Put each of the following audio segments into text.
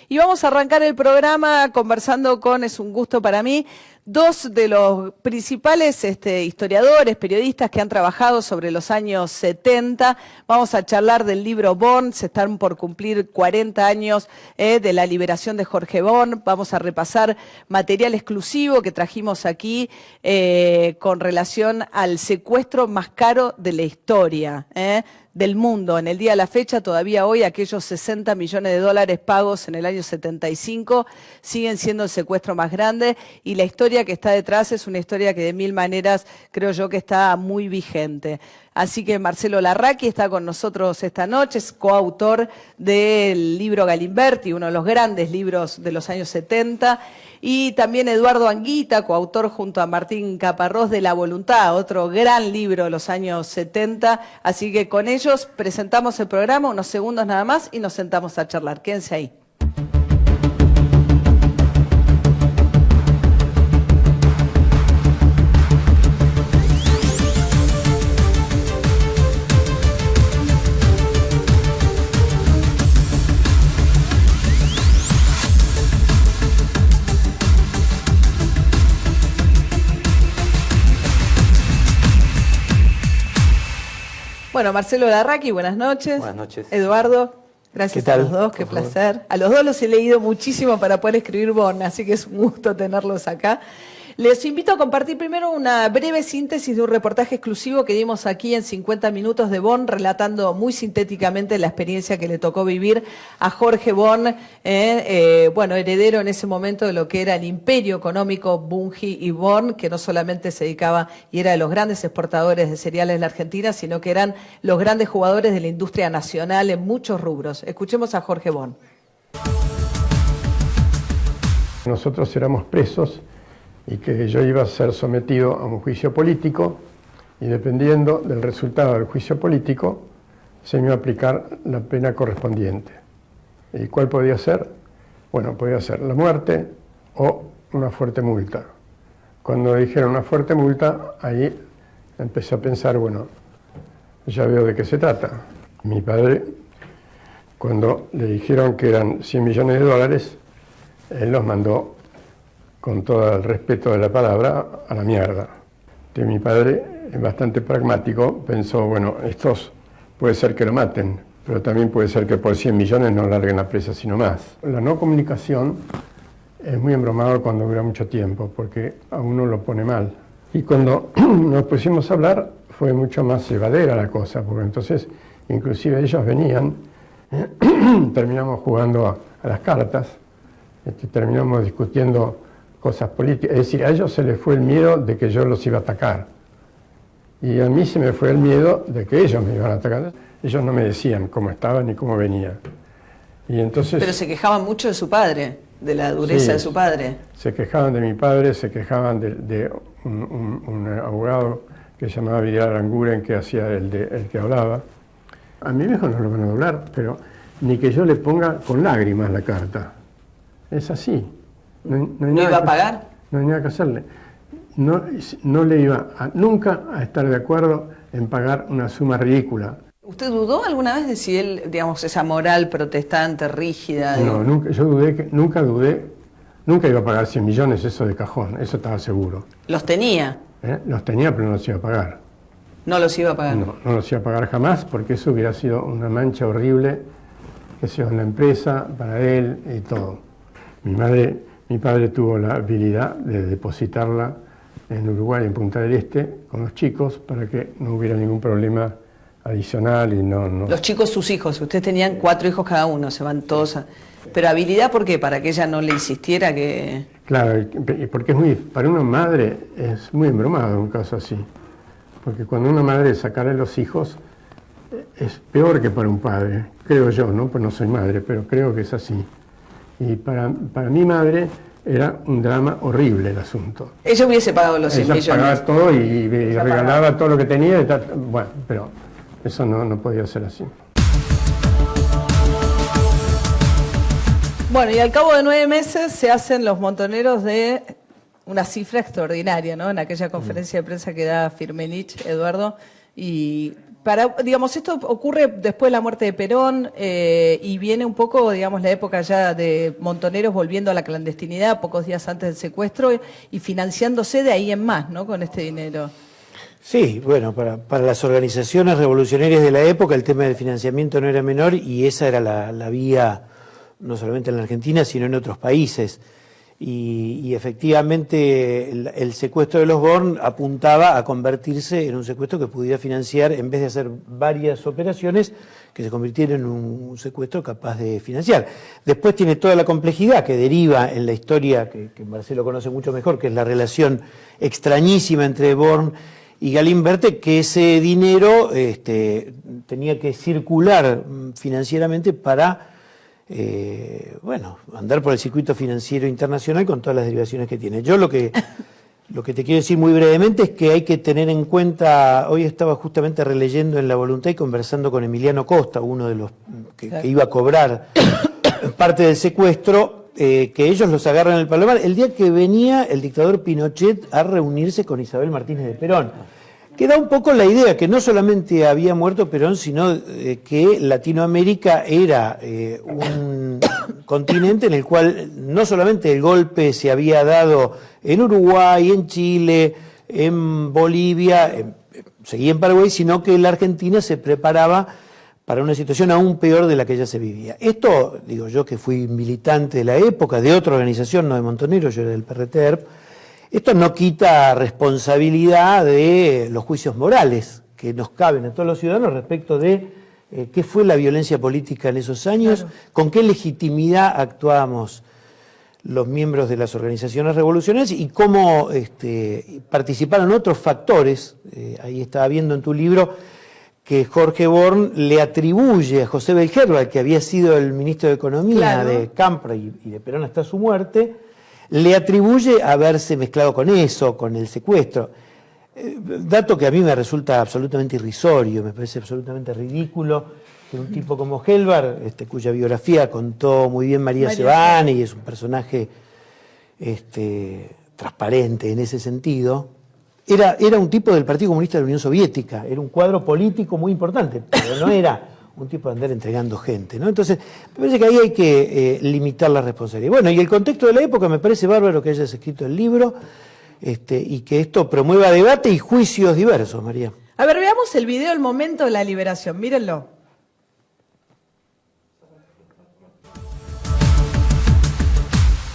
Y vamos a arrancar el programa conversando con, es un gusto para mí, dos de los principales historiadores, periodistas que han trabajado sobre los años 70. Vamos a charlar del libro Born, se están por cumplir 40 años de la liberación de Jorge Born. Vamos a repasar material exclusivo que trajimos aquí con relación al secuestro más caro de la historia del mundo. En el día de la fecha, todavía hoy, aquellos 60 millones de dólares pagos en el año 75 siguen siendo el secuestro más grande, y la historia que está detrás es una historia que de mil maneras creo yo que está muy vigente. Así que Marcelo Larraqui está con nosotros esta noche, es coautor del libro Galimberti, uno de los grandes libros de los años 70, y también Eduardo Anguita, coautor junto a Martín Caparrós de La Voluntad, otro gran libro de los años 70. Así que con ellos presentamos el programa, unos segundos nada más, y nos sentamos a charlar. Quédense ahí. Bueno, Marcelo Larraqui, buenas noches. Buenas noches. Eduardo, gracias a los dos, qué placer. A los dos los he leído muchísimo para poder escribir Born, así que es un gusto tenerlos acá. Les invito a compartir primero una breve síntesis de un reportaje exclusivo que dimos aquí en 50 minutos de Born, relatando muy sintéticamente la experiencia que le tocó vivir a Jorge Born, heredero en ese momento de lo que era el imperio económico Bunge y Born, que no solamente se dedicaba y era de los grandes exportadores de cereales de la Argentina, sino que eran los grandes jugadores de la industria nacional en muchos rubros. Escuchemos a Jorge Born. Nosotros éramos presos y que yo iba a ser sometido a un juicio político, y dependiendo del resultado del juicio político se me iba a aplicar la pena correspondiente. ¿Y cuál podía ser? Bueno, podía ser la muerte o una fuerte multa. Cuando dijeron una fuerte multa, ahí empecé a pensar, bueno, ya veo de qué se trata. Mi padre, cuando le dijeron que eran 100 millones de dólares, él los mandó, con todo el respeto de la palabra, a la mierda. Mi padre, bastante pragmático, pensó, bueno, estos puede ser que lo maten, pero también puede ser que por 100 millones no larguen la presa sino más. La no comunicación es muy embromador cuando dura mucho tiempo, porque a uno lo pone mal. Y cuando nos pusimos a hablar, fue mucho más llevadera la cosa, porque entonces, inclusive ellos venían, terminamos jugando a las cartas, terminamos discutiendo cosas políticas, es decir, a ellos se les fue el miedo de que yo los iba a atacar, y a mí se me fue el miedo de que ellos me iban a atacar. Ellos no me decían cómo estaban ni cómo venía. Y entonces, pero se quejaban mucho de su padre, de la dureza de su padre. Se quejaban de mi padre, se quejaban de un abogado que se llamaba Vidal Aranguren, que hacía el que hablaba. A mi viejo no lo van a doblar, pero ni que yo le ponga con lágrimas la carta. Es así. ¿No iba a pagar? No hay nada que hacerle. No le iba nunca a estar de acuerdo en pagar una suma ridícula. ¿Usted dudó alguna vez de si él, digamos, esa moral protestante, rígida? No, nunca dudé, nunca iba a pagar 100 millones, eso de cajón, eso estaba seguro. ¿Los tenía? Los tenía, pero no los iba a pagar. ¿No los iba a pagar? No los iba a pagar jamás, porque eso hubiera sido una mancha horrible, que sea en la empresa, para él y todo. Mi padre tuvo la habilidad de depositarla en Uruguay, en Punta del Este, con los chicos, para que no hubiera ningún problema adicional y no... Los chicos, sus hijos, ustedes tenían 4 hijos cada uno, se van todos a... ¿Pero habilidad por qué? ¿Para que ella no le insistiera que...? Claro, y porque para una madre es muy embromado un caso así. Porque cuando una madre sacara a los hijos, es peor que para un padre, creo yo, ¿no? Pues no soy madre, pero creo que es así. Y para mi madre era un drama horrible el asunto. Ella hubiese pagado los 100 millones. Ella pagaba todo y regalaba todo lo que tenía. Bueno, pero eso no podía ser así. Bueno, y al cabo de 9 meses se hacen los montoneros de una cifra extraordinaria, ¿no? En aquella conferencia de prensa que da Firmenich, Eduardo, y digamos, esto ocurre después de la muerte de Perón y viene un poco, digamos, la época ya de Montoneros volviendo a la clandestinidad, pocos días antes del secuestro y financiándose de ahí en más, ¿no? Con este dinero. Sí, bueno, para las organizaciones revolucionarias de la época el tema del financiamiento no era menor y esa era la vía, no solamente en la Argentina, sino en otros países. Y efectivamente el secuestro de los Born apuntaba a convertirse en un secuestro que pudiera financiar, en vez de hacer varias operaciones, que se convirtiera en un secuestro capaz de financiar. Después tiene toda la complejidad que deriva en la historia, que Marcelo conoce mucho mejor, que es la relación extrañísima entre Born y Galimberti, que ese dinero tenía que circular financieramente para andar por el circuito financiero internacional con todas las derivaciones que tiene. Yo lo que te quiero decir muy brevemente es que hay que tener en cuenta, hoy estaba justamente releyendo en La Voluntad y conversando con Emiliano Costa, uno de los que iba a cobrar parte del secuestro, que ellos los agarran en el Palomar el día que venía el dictador Pinochet a reunirse con Isabel Martínez de Perón. Que da un poco la idea que no solamente había muerto Perón, sino que Latinoamérica era un continente en el cual no solamente el golpe se había dado en Uruguay, en Chile, en Bolivia, seguía en Paraguay, sino que la Argentina se preparaba para una situación aún peor de la que ya se vivía. Esto, digo yo que fui militante de la época, de otra organización, no de Montoneros, yo era del PRTERP, esto no quita responsabilidad de los juicios morales que nos caben a todos los ciudadanos respecto de qué fue la violencia política en esos años, claro, con qué legitimidad actuábamos los miembros de las organizaciones revolucionarias y cómo participaron otros factores. Ahí estaba viendo en tu libro que Jorge Born le atribuye a José Belgerba, que había sido el ministro de Economía, claro, de Campra y de Perón hasta su muerte, le atribuye haberse mezclado con eso, con el secuestro. Dato que a mí me resulta absolutamente irrisorio, me parece absolutamente ridículo que un tipo como Helvar, cuya biografía contó muy bien María Sebane y es un personaje transparente en ese sentido, era un tipo del Partido Comunista de la Unión Soviética, era un cuadro político muy importante, pero no era un tipo de andar entregando gente, ¿no? Entonces, me parece que ahí hay que limitar la responsabilidad. Bueno, y el contexto de la época me parece bárbaro que hayas escrito el libro y que esto promueva debate y juicios diversos, María. A ver, veamos el video, el momento de la liberación, mírenlo.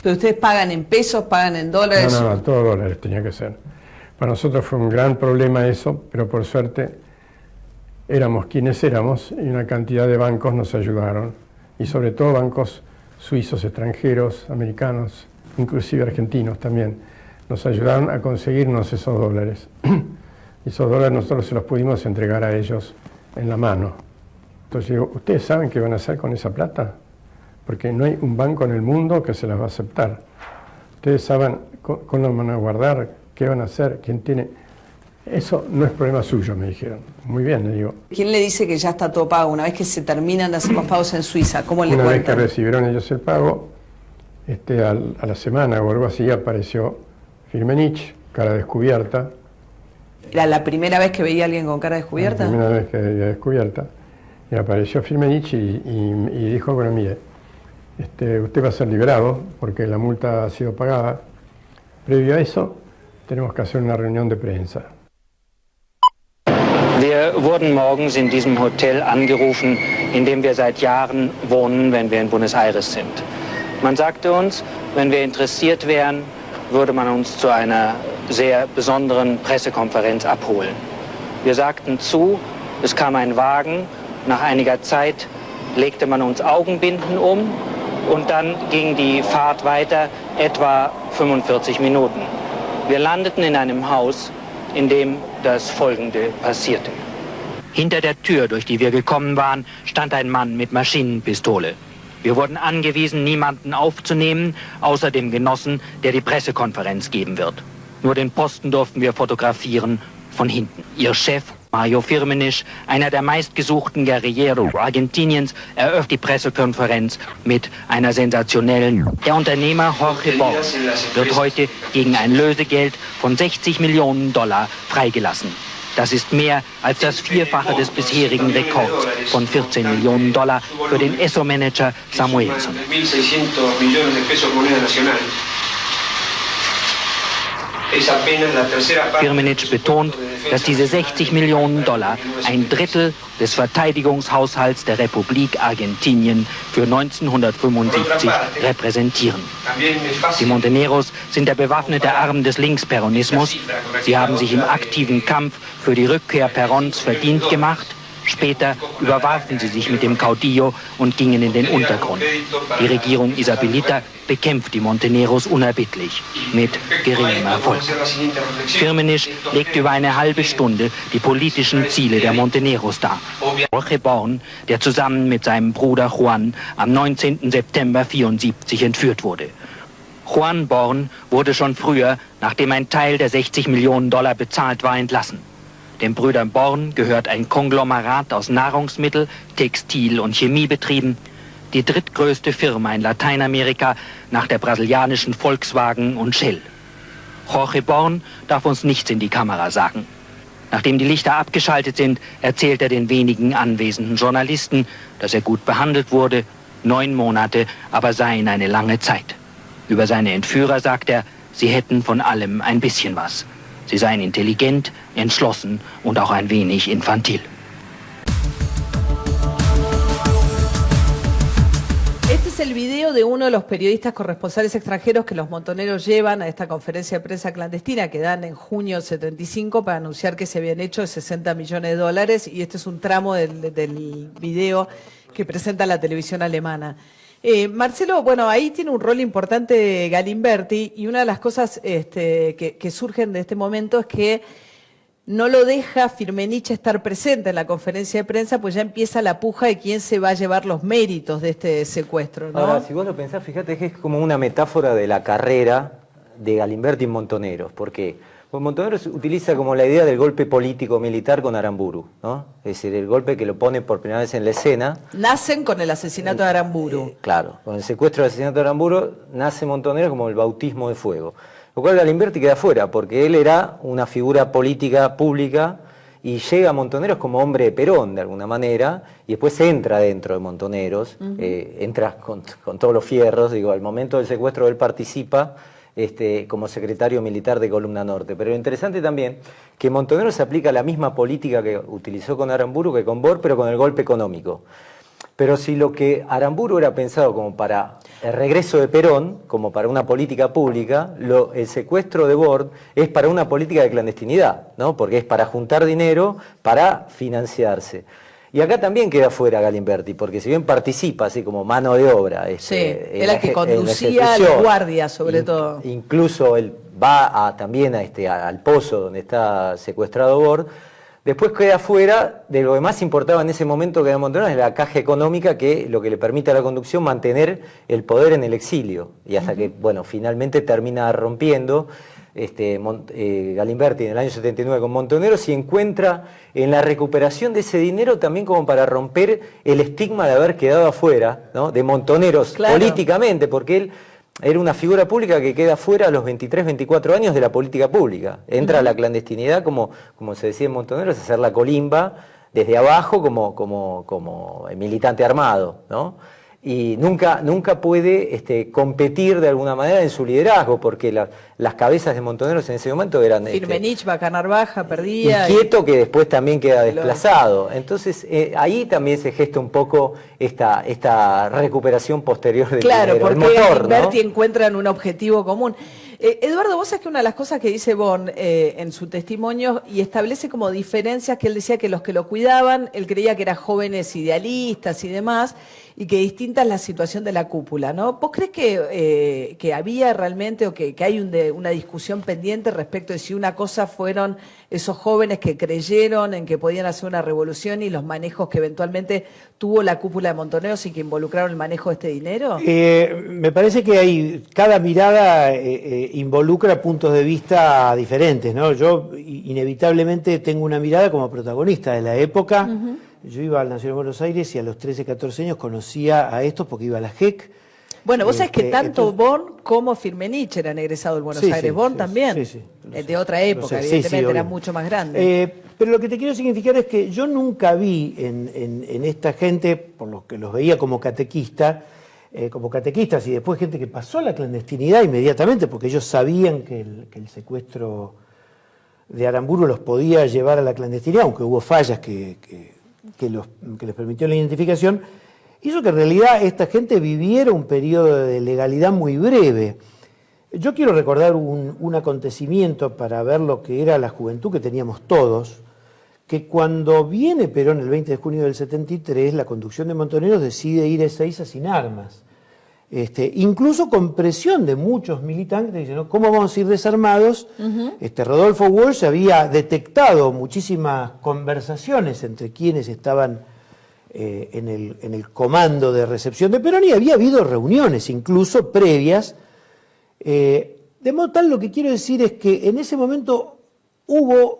¿Pero ustedes pagan en pesos, pagan en dólares? No, todo dólares tenía que ser. Para nosotros fue un gran problema eso, pero por suerte éramos quienes éramos y una cantidad de bancos nos ayudaron, y sobre todo bancos suizos, extranjeros, americanos, inclusive argentinos también, nos ayudaron a conseguirnos esos dólares. Y esos dólares nosotros se los pudimos entregar a ellos en la mano. Entonces digo, ¿ustedes saben qué van a hacer con esa plata? Porque no hay un banco en el mundo que se las va a aceptar. Ustedes saben cómo lo van a guardar, qué van a hacer, quién tiene... Eso no es problema suyo, me dijeron. Muy bien, le digo. ¿Quién le dice que ya está todo pago? Una vez que se terminan de hacer los pagos en Suiza, ¿cómo le cuentan? Una vez que recibieron ellos el pago, a la semana o algo así apareció Firmenich, cara descubierta. ¿Era la primera vez que veía a alguien con cara descubierta? La primera vez que veía descubierta. Y apareció Firmenich y dijo, bueno, mire, usted va a ser liberado porque la multa ha sido pagada. Previo a eso, tenemos que hacer una reunión de prensa. Wir wurden morgens in diesem Hotel angerufen, in dem wir seit Jahren wohnen, wenn wir in Buenos Aires sind. Man sagte uns, wenn wir interessiert wären, würde man uns zu einer sehr besonderen Pressekonferenz abholen. Wir sagten zu, es kam ein Wagen, nach einiger Zeit legte man uns Augenbinden um und dann ging die Fahrt weiter, etwa 45 Minuten. Wir landeten in einem Haus, in dem das Folgende passierte. Hinter der Tür, durch die wir gekommen waren, stand ein Mann mit Maschinenpistole. Wir wurden angewiesen, niemanden aufzunehmen, außer dem Genossen, der die Pressekonferenz geben wird. Nur den Posten durften wir fotografieren von hinten. Ihr Chef, Mario Firmenich, einer der meistgesuchten Guerilleros Argentiniens, eröffnet die Pressekonferenz mit einer sensationellen. Der Unternehmer Jorge Born wird heute gegen ein Lösegeld von $60 Millionen freigelassen. Das ist mehr als das Vierfache des bisherigen Rekords von 14 Millionen Dollar für den Esso-Manager Samuelson. Firmenich betont, dass diese 60 Millionen Dollar ein Drittel des Verteidigungshaushalts der Republik Argentinien für 1975 repräsentieren. Die Monteneros sind der bewaffnete Arm des Linksperonismus. Sie haben sich im aktiven Kampf für die Rückkehr Perons verdient gemacht. Später überwarfen sie sich mit dem Caudillo und gingen in den Untergrund. Die Regierung Isabelita bekämpft die Monteneros unerbittlich, mit geringem Erfolg. Firmenich legt über eine halbe Stunde die politischen Ziele der Monteneros dar. Jorge Born, der zusammen mit seinem Bruder Juan am 19. September 1974 entführt wurde. Juan Born wurde schon früher, nachdem ein Teil der 60 Millionen Dollar bezahlt war, entlassen. Den Brüdern Born gehört ein Konglomerat aus Nahrungsmittel-, Textil- und Chemiebetrieben, die drittgrößte Firma in Lateinamerika nach der brasilianischen Volkswagen und Shell. Jorge Born darf uns nichts in die Kamera sagen. Nachdem die Lichter abgeschaltet sind, erzählt er den wenigen anwesenden Journalisten, dass er gut behandelt wurde, 9 Monate, aber seien eine lange Zeit. Über seine Entführer sagt er, sie hätten von allem ein bisschen was. Sie seien intelligent, entschlossen und auch ein wenig infantil. Este es el video de uno de los periodistas corresponsales extranjeros que los montoneros llevan a esta conferencia de prensa clandestina que dan en junio del 75 para anunciar que se habían hecho de 60 millones de dólares, y este es un tramo del video que presenta la televisión alemana. Marcelo, bueno, ahí tiene un rol importante Galimberti, y una de las cosas que surgen de este momento es que no lo deja Firmenich estar presente en la conferencia de prensa, pues ya empieza la puja de quién se va a llevar los méritos de este secuestro, ¿no? Ahora, si vos lo pensás, fíjate que es como una metáfora de la carrera de Galimberti en Montoneros. ¿Por qué? Pues Montoneros utiliza como la idea del golpe político-militar con Aramburu, ¿no? Es decir, el golpe que lo pone por primera vez en la escena. Nacen con el asesinato de Aramburu. Claro, con el secuestro del asesinato de Aramburu nace Montoneros como el bautismo de fuego. Lo cual Galimberti queda fuera, porque él era una figura política pública y llega a Montoneros como hombre de Perón, de alguna manera, y después entra dentro de Montoneros, entra con todos los fierros, digo, al momento del secuestro él participa como secretario militar de Columna Norte. Pero lo interesante también que Montoneros se aplica la misma política que utilizó con Aramburu que con Born, pero con el golpe económico. Pero si lo que Aramburu era pensado como para el regreso de Perón, como para una política pública, el secuestro de Born es para una política de clandestinidad, ¿no? Porque es para juntar dinero para financiarse. Y acá también queda fuera Galimberti, porque si bien participa así como mano de obra, sí, era el que conducía a los guardias, sobre todo. Incluso él va también al pozo donde está secuestrado Born. Después queda fuera de lo que más importaba en ese momento que era Montoneros, es la caja económica, que lo que le permite a la conducción mantener el poder en el exilio. Y hasta que, bueno, finalmente termina rompiendo Galimberti en el año 79 con Montoneros y encuentra en la recuperación de ese dinero también como para romper el estigma de haber quedado afuera, ¿no? De Montoneros, claro, políticamente, porque él era una figura pública que queda fuera a los 23, 24 años de la política pública. Entra a la clandestinidad, como se decía en Montoneros, a hacer la colimba desde abajo como militante armado, ¿no? Y nunca puede competir de alguna manera en su liderazgo, porque las cabezas de Montoneros en ese momento eran Firmenich, Bacanar Baja, perdía. Y Quieto, que después también queda desplazado. Entonces ahí también se gesta un poco esta recuperación posterior del claro, dinero, porque el motor, Galimberti ¿no? encuentran un objetivo común. Eduardo, vos sabés que una de las cosas que dice Born en su testimonio, y establece como diferencias, que él decía que los que lo cuidaban, él creía que eran jóvenes idealistas y demás, y que distinta es la situación de la cúpula, ¿no? ¿Vos crees que había realmente, o que hay una discusión pendiente respecto de si una cosa fueron esos jóvenes que creyeron en que podían hacer una revolución y los manejos que eventualmente tuvo la cúpula de Montoneros y que involucraron el manejo de este dinero? Me parece que cada mirada involucra puntos de vista diferentes, ¿no? Yo inevitablemente tengo una mirada como protagonista de la época. Yo iba al Nacional de Buenos Aires y a los 13, 14 años conocía a estos porque iba a la JEC. Bueno, vos sabés que tanto entonces- Born como Firmenich eran egresados del Buenos Sí, Aires. sí, Born sí, también, sí, sí, lo sé, de otra lo época, sé. Sí, evidentemente, sí, era obvio. mucho más grande. Pero lo que te quiero significar es que yo nunca vi en esta gente, por lo que los veía como catequistas y después gente que pasó a la clandestinidad inmediatamente, porque ellos sabían que el secuestro de Aramburu los podía llevar a la clandestinidad, aunque hubo fallas que les permitió la identificación, hizo que en realidad esta gente viviera un periodo de legalidad muy breve. Yo quiero recordar un acontecimiento para ver lo que era la juventud que teníamos todos, que cuando viene Perón el 20 de junio del 73, la conducción de Montoneros decide ir a Ezeiza sin armas. Incluso con presión de muchos militantes, diciendo, ¿cómo vamos a ir desarmados? Rodolfo Walsh había detectado muchísimas conversaciones entre quienes estaban en el comando de recepción de Perón y había habido reuniones incluso previas. De modo tal, lo que quiero decir es que en ese momento hubo,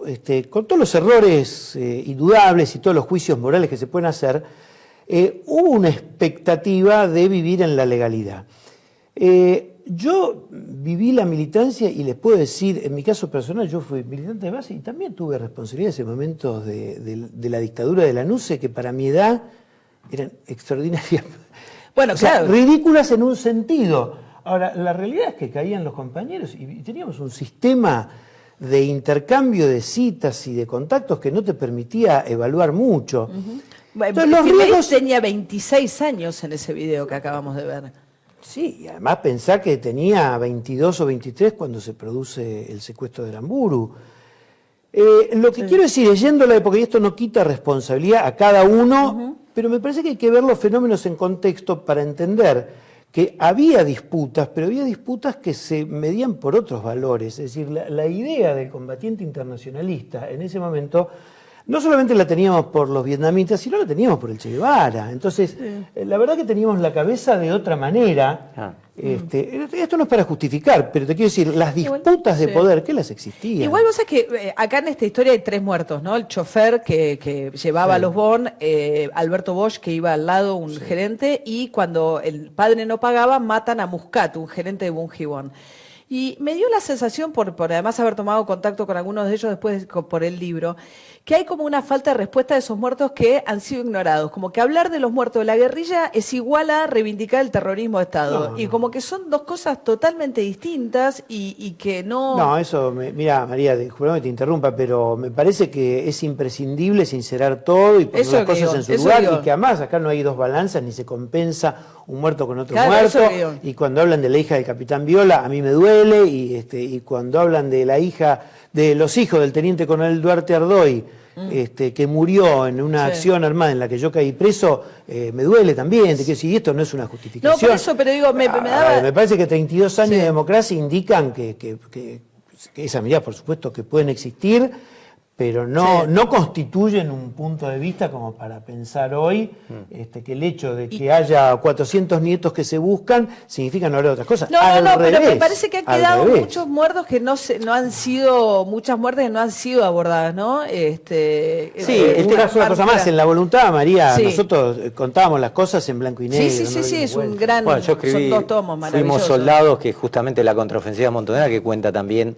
con todos los errores indudables y todos los juicios morales que se pueden hacer, hubo una expectativa de vivir en la legalidad. Yo viví la militancia y les puedo decir, en mi caso personal, yo fui militante de base y también tuve responsabilidades en momentos de la dictadura de Lanuse que para mi edad eran extraordinarias. Bueno, O sea, claro. ridículas en un sentido. Ahora, la realidad es que caían los compañeros y teníamos un sistema de intercambio de citas y de contactos que no te permitía evaluar mucho. Entonces, los Firmenich riesgos... tenía 26 años en ese video que acabamos de ver. Sí, y además pensar que tenía 22 o 23 cuando se produce el secuestro de Aramburu. Lo que quiero decir, leyendo la época, y esto no quita responsabilidad a cada uno, pero me parece que hay que ver los fenómenos en contexto para entender que había disputas, pero había disputas que se medían por otros valores. Es decir, la idea del combatiente internacionalista en ese momento no solamente la teníamos por los vietnamitas, sino la teníamos por el Che Guevara. Entonces, la verdad que teníamos la cabeza de otra manera. Esto no es para justificar, pero te quiero decir, las disputas de poder, ¿qué las existían? Igual vos sabés que acá en esta historia hay 3 muertos, ¿no? El chofer que llevaba a los Born, Alberto Bosch, que iba al lado, un gerente, y cuando el padre no pagaba, matan a Muscat, un gerente de Bungiwon. Y me dio la sensación, por además haber tomado contacto con algunos de ellos después por el libro, que hay como una falta de respuesta de esos muertos que han sido ignorados. Como que hablar de los muertos de la guerrilla es igual a reivindicar el terrorismo de Estado. Y como que son dos cosas totalmente distintas y que no... No, eso, mira, María, disculpame que te interrumpa, pero me parece que es imprescindible sincerar todo y poner Eso las que cosas digo, en su eso lugar, digo. y que además acá no hay dos balanzas, ni se compensa un muerto con otro Claro, muerto. eso que digo. Y cuando hablan de la hija del capitán Viola, a mí me duele, y cuando hablan de la hija, de los hijos del teniente coronel Duarte Ardoy, que murió en una acción armada en la que yo caí preso, me duele también. Te quiero decir, esto no es una justificación. No, por eso, pero digo, me daba... Me parece que 32 años de democracia indican que esas medidas, por supuesto, que pueden existir, pero no constituyen un punto de vista como para pensar hoy que el hecho de que haya 400 nietos que se buscan significa no hablar de otras cosas. No, pero me parece que han al quedado revés. muchos muertos que no han sido, muchas muertes que no han sido abordadas, ¿no? Una sola cosa más, en la voluntad, María, Sí. nosotros contábamos las cosas en blanco y negro. Sí, no sí, le es dimos un vuelta. gran... Bueno, yo escribí son 2 tomos maravillosos. Fuimos soldados, que justamente la contraofensiva montonera, que cuenta también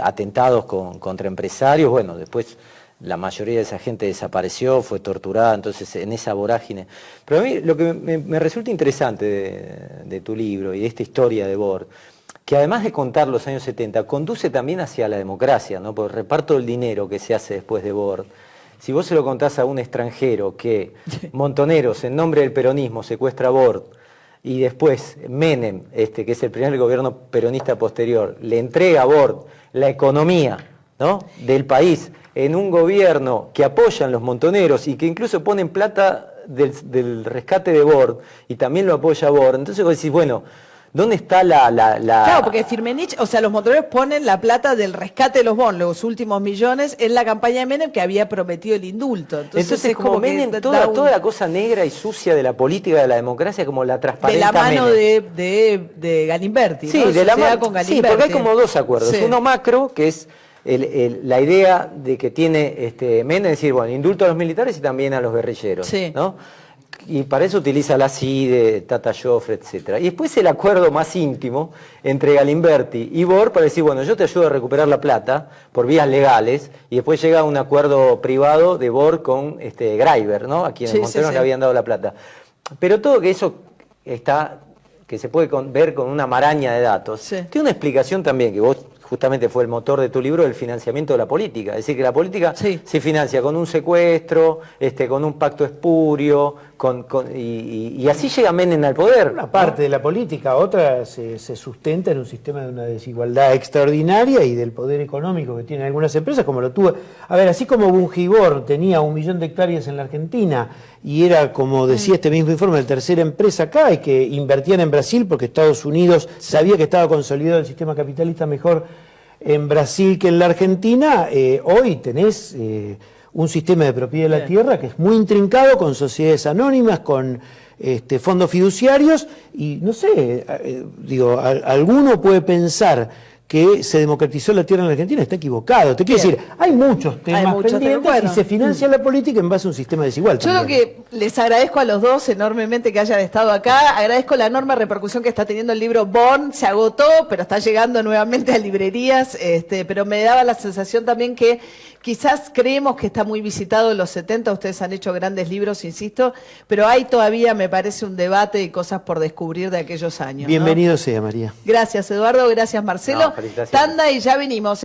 atentados contra empresarios. Bueno, después la mayoría de esa gente desapareció, fue torturada, entonces en esa vorágine. Pero a mí lo que me resulta interesante de tu libro y de esta historia de Born, que además de contar los años 70, conduce también hacia la democracia, ¿no? Por el reparto del dinero que se hace después de Born. Si vos se lo contás a un extranjero que Montoneros, en nombre del peronismo, secuestra a Born, y después Menem, que es el primer gobierno peronista posterior, le entrega a Born la economía, ¿no?, del país, en un gobierno que apoyan los montoneros y que incluso ponen plata del rescate de Born, y también lo apoya Born. Entonces vos decís, bueno, ¿dónde está la...? Claro, porque Firmenich, o sea, los montoneros ponen la plata del rescate de los Born, los últimos millones, en la campaña de Menem, que había prometido el indulto. Entonces es como que Menem, da toda la cosa negra y sucia de la política de la democracia, como la de transparenta la mano Menem. de Galimberti, Sí, ¿no? de la Sociedad mano. con Sí, Galimberti. porque hay como dos acuerdos. Sí. Uno macro, que es la idea de que tiene Menem, es decir, bueno, indulto a los militares y también a los guerrilleros, Sí. ¿no? Y para eso utiliza la CIDE, Tata Joffre, etc. Y después el acuerdo más íntimo entre Galimberti y Bor para decir, bueno, yo te ayudo a recuperar la plata por vías legales, y después llega un acuerdo privado de Bor con Greiber, ¿no? A quienes Montoneros le habían dado la plata. Pero todo que eso está, que se puede ver con una maraña de datos, tiene una explicación también, que vos justamente fue el motor de tu libro, del financiamiento de la política. Es decir, que la política se financia con un secuestro, con un pacto espurio, y así llega Menem al poder. Una parte de la política, otra se sustenta en un sistema de una desigualdad extraordinaria y del poder económico que tienen algunas empresas, como lo tuvo. A ver, así como Bungibor tenía 1 millón de hectáreas en la Argentina y era, como decía este mismo informe, la tercera empresa acá, y que invertían en Brasil porque Estados Unidos sabía que estaba consolidado el sistema capitalista mejor en Brasil que en la Argentina, hoy tenés un sistema de propiedad de la tierra que es muy intrincado, con sociedades anónimas, con fondos fiduciarios, y no sé, digo, alguno puede pensar que se democratizó la tierra en la Argentina, está equivocado. Te quiero decir, hay muchos temas pendientes y se financia la política en base a un sistema desigual. Yo lo que les agradezco a los dos enormemente que hayan estado acá, agradezco la enorme repercusión que está teniendo el libro Born, se agotó, pero está llegando nuevamente a librerías, pero me daba la sensación también que quizás creemos que está muy visitado en los 70, ustedes han hecho grandes libros, insisto, pero hay todavía, me parece, un debate y cosas por descubrir de aquellos años. Bienvenido sea, María. Gracias, Eduardo, gracias, Marcelo. No, Tanda y ya venimos.